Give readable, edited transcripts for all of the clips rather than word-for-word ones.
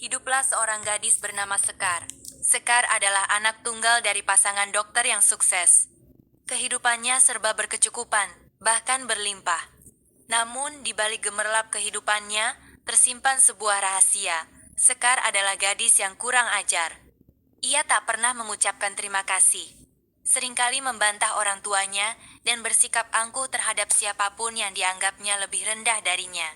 Hiduplah seorang gadis bernama Sekar. Sekar adalah anak tunggal dari pasangan dokter yang sukses. Kehidupannya serba berkecukupan, bahkan berlimpah. Namun, di balik gemerlap kehidupannya, tersimpan sebuah rahasia. Sekar adalah gadis yang kurang ajar. Ia tak pernah mengucapkan terima kasih. Seringkali membantah orang tuanya dan bersikap angkuh terhadap siapapun yang dianggapnya lebih rendah darinya.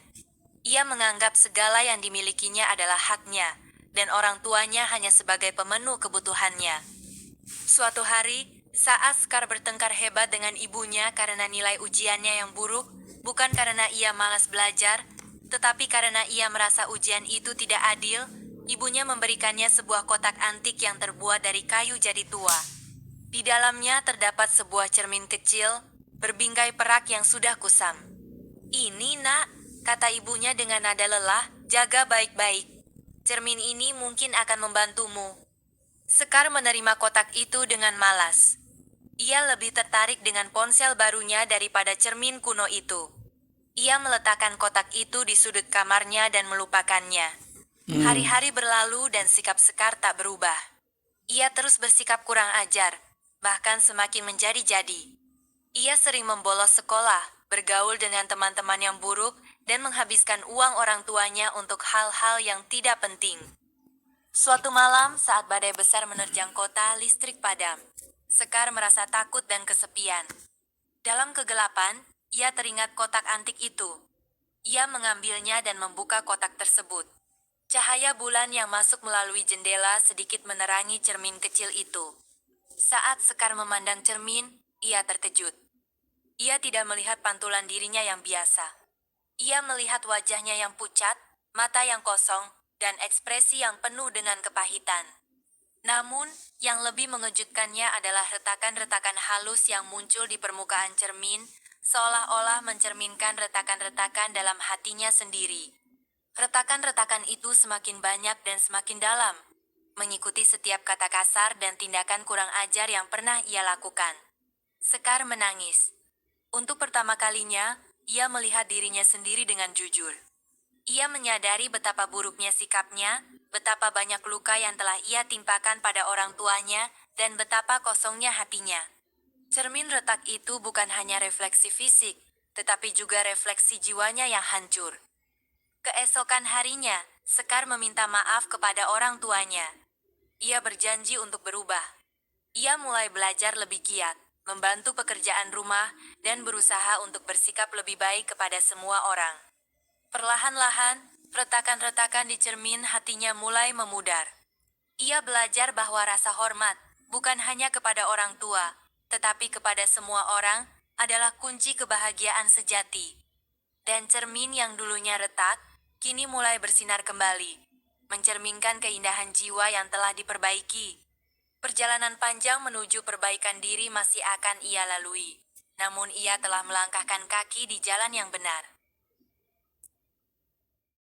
Ia menganggap segala yang dimilikinya adalah haknya, dan orang tuanya hanya sebagai pemenuh kebutuhannya. Suatu hari, saat Sekar bertengkar hebat dengan ibunya karena nilai ujiannya yang buruk, bukan karena ia malas belajar, tetapi karena ia merasa ujian itu tidak adil, ibunya memberikannya sebuah kotak antik yang terbuat dari kayu jati tua. Di dalamnya terdapat sebuah cermin kecil, berbingkai perak yang sudah kusam. "Ini, Nak," kata ibunya dengan nada lelah, "jaga baik-baik. Cermin ini mungkin akan membantumu." Sekar menerima kotak itu dengan malas. Ia lebih tertarik dengan ponsel barunya daripada cermin kuno itu. Ia meletakkan kotak itu di sudut kamarnya dan melupakannya. Hari-hari berlalu dan sikap Sekar tak berubah. Ia terus bersikap kurang ajar, bahkan semakin menjadi-jadi. Ia sering membolos sekolah, bergaul dengan teman-teman yang buruk, dan menghabiskan uang orang tuanya untuk hal-hal yang tidak penting. Suatu malam, saat badai besar menerjang kota, listrik padam. Sekar merasa takut dan kesepian. Dalam kegelapan, ia teringat kotak antik itu. Ia mengambilnya dan membuka kotak tersebut. Cahaya bulan yang masuk melalui jendela sedikit menerangi cermin kecil itu. Saat Sekar memandang cermin, ia terkejut. Ia tidak melihat pantulan dirinya yang biasa. Ia melihat wajahnya yang pucat, mata yang kosong, dan ekspresi yang penuh dengan kepahitan. Namun, yang lebih mengejutkannya adalah retakan-retakan halus yang muncul di permukaan cermin, seolah-olah mencerminkan retakan-retakan dalam hatinya sendiri. Retakan-retakan itu semakin banyak dan semakin dalam, mengikuti setiap kata kasar dan tindakan kurang ajar yang pernah ia lakukan. Sekar menangis. Untuk pertama kalinya, ia melihat dirinya sendiri dengan jujur. Ia menyadari betapa buruknya sikapnya, betapa banyak luka yang telah ia timpakan pada orang tuanya, dan betapa kosongnya hatinya. Cermin retak itu bukan hanya refleksi fisik, tetapi juga refleksi jiwanya yang hancur. Keesokan harinya, Sekar meminta maaf kepada orang tuanya. Ia berjanji untuk berubah. Ia mulai belajar lebih giat, membantu pekerjaan rumah, dan berusaha untuk bersikap lebih baik kepada semua orang. Perlahan-lahan, retakan-retakan di cermin hatinya mulai memudar. Ia belajar bahwa rasa hormat, bukan hanya kepada orang tua, tetapi kepada semua orang, adalah kunci kebahagiaan sejati. Dan cermin yang dulunya retak, kini mulai bersinar kembali, mencerminkan keindahan jiwa yang telah diperbaiki. Perjalanan panjang menuju perbaikan diri masih akan ia lalui, namun ia telah melangkahkan kaki di jalan yang benar.